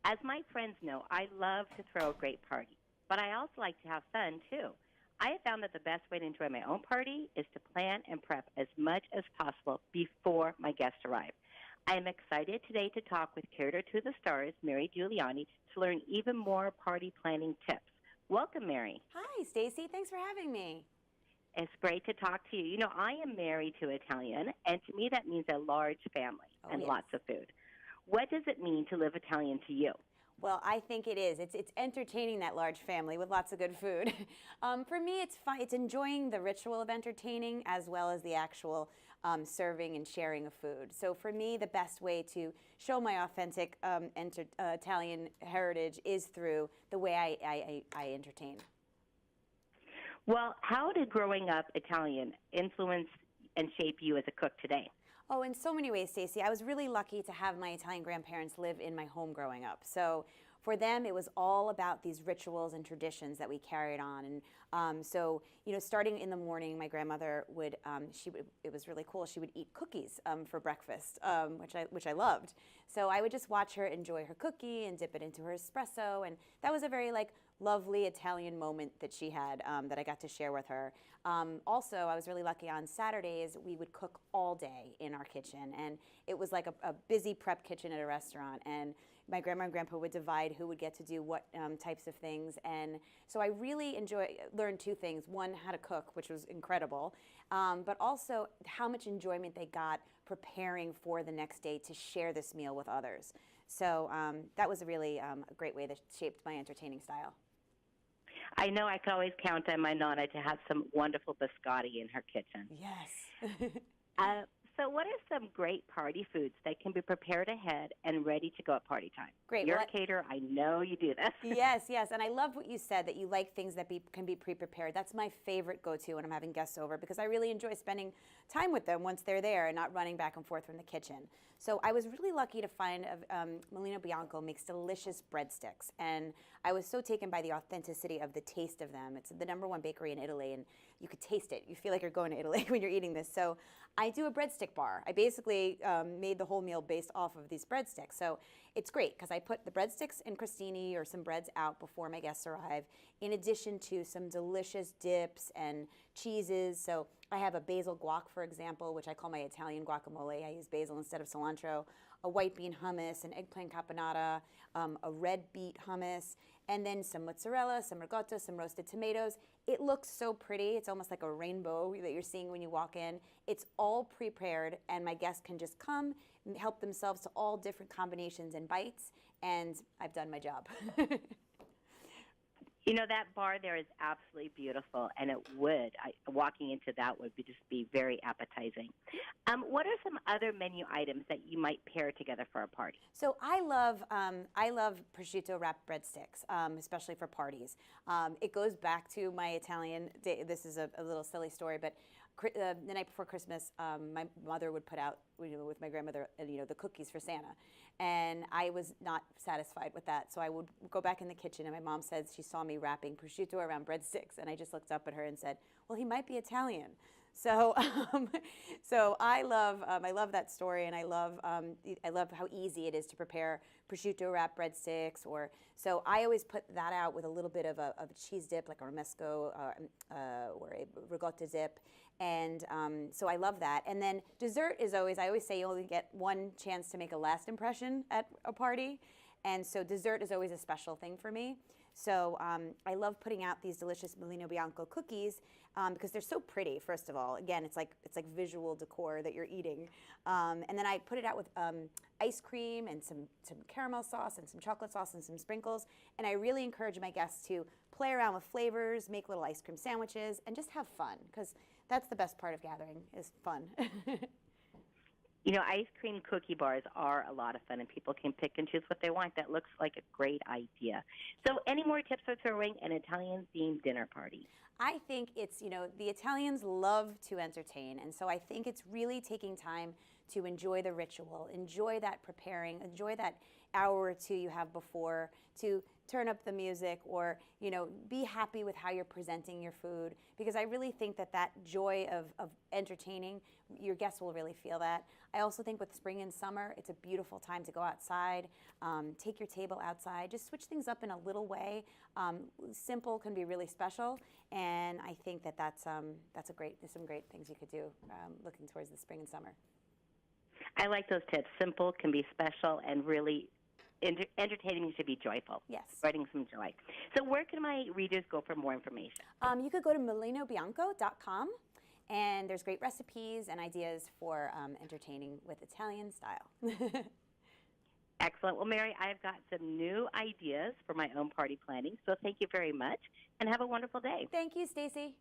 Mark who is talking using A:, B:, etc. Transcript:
A: As my friends know, I love to throw a great party, but I also like to have fun too. I have found that the best way to enjoy my own party is to plan and prep as much as possible before my guests arrive. I am excited today to talk with Caterer to the Stars, Mary Giuliani, to learn even more party planning tips. Welcome, Mary.
B: Hi, Stacy. Thanks for having me.
A: It's great to talk to you. You know, I am married to Italian, and to me that means a large family and
B: Yes.
A: lots of food. What does it mean to live Italian to you?
B: Well, I think it is. It's entertaining that large family with lots of good food. For me, it's fun. It's enjoying the ritual of entertaining as well as the actual serving and sharing of food. So for me, the best way to show my authentic Italian heritage is through the way I entertain.
A: Well, how did growing up Italian influence and shape you as a cook today?
B: Oh, in so many ways, Stacey. I was really lucky to have my Italian grandparents live in my home growing up. So for them, it was all about these rituals and traditions that we carried on. And starting in the morning, my grandmother would, it was really cool. She would eat cookies for breakfast, which I loved. So I would just watch her enjoy her cookie and dip it into her espresso. And that was a very lovely Italian moment that she had that I got to share with her. Also, I was really lucky on Saturdays, we would cook all day in our kitchen. And it was like a busy prep kitchen at a restaurant. And my grandma and grandpa would divide who would get to do what types of things. And so I really learned two things. One, how to cook, which was incredible, but also how much enjoyment they got preparing for the next day to share this meal with others. So that was a really great way that shaped my entertaining style.
A: I know I could always count on my Nonna to have some wonderful biscotti in her kitchen.
B: Yes.
A: So what are some great party foods that can be prepared ahead and ready to go at party time?
B: Great.
A: You're a caterer. I know you do this.
B: Yes. And I love what you said, that you like things that can be pre-prepared. That's my favorite go-to when I'm having guests over, because I really enjoy spending time with them once they're there and not running back and forth from the kitchen. So I was really lucky to find Mulino Bianco makes delicious breadsticks. And I was so taken by the authenticity of the taste of them. It's the #1 bakery in Italy, and you could taste it. You feel like you're going to Italy when you're eating this. So I do a breadstick bar. I basically made the whole meal based off of these breadsticks. So it's great because I put the breadsticks in crostini or some breads out before my guests arrive, in addition to some delicious dips and cheeses. So I have a basil guac, for example, which I call my Italian guacamole. I use basil instead of cilantro. A white bean hummus, an eggplant caponata, a red beet hummus, and then some mozzarella, some ricotta, some roasted tomatoes. It looks so pretty. It's almost like a rainbow that you're seeing when you walk in. It's all prepared, and my guests can just come and help themselves to all different combinations and bites, and I've done my job.
A: You know, that bar there is absolutely beautiful, and walking into that would just be very appetizing. What are some other menu items that you might pair together for a party?
B: So I love prosciutto wrapped breadsticks, especially for parties. It goes back to my Italian day. This is a little silly story, but the night before Christmas, my mother would put out, with my grandmother, the cookies for Santa. And I was not satisfied with that. So I would go back in the kitchen, and my mom said she saw me wrapping prosciutto around breadsticks. And I just looked up at her and said, well, he might be Italian. So, so I love that story, and I love how easy it is to prepare prosciutto wrapped breadsticks. So I always put that out with a little bit of a cheese dip, like a romesco or a ricotta dip, and so I love that. And then dessert is I always say you only get one chance to make a last impression at a party, and so dessert is always a special thing for me. So I love putting out these delicious Mulino Bianco cookies because they're so pretty. First of all, again, it's like visual decor that you're eating, and then I put it out with ice cream and some caramel sauce and some chocolate sauce and some sprinkles. And I really encourage my guests to play around with flavors, make little ice cream sandwiches, and just have fun, because that's the best part of gathering, is fun.
A: You know, ice cream cookie bars are a lot of fun, and people can pick and choose what they want. That looks like a great idea. So any more tips for throwing an Italian-themed dinner party?
B: I think it's, the Italians love to entertain, and so I think it's really taking time to enjoy the ritual, enjoy that preparing, enjoy that hour or two you have before to turn up the music, or be happy with how you're presenting your food, because I really think that joy of entertaining, your guests will really feel that. I also think with spring and summer, it's a beautiful time to go outside, take your table outside, just switch things up in a little way. Simple can be really special, and I think there's some great things you could do looking towards the spring and summer.
A: I like those tips. Simple can be special, and really entertaining should be joyful.
B: Yes.
A: Spreading some joy. So where can my readers go for more information?
B: You could go to melinobianco.com, and there's great recipes and ideas for entertaining with Italian style.
A: Excellent. Well, Mary, I've got some new ideas for my own party planning, so thank you very much, and have a wonderful day.
B: Thank you, Stacy.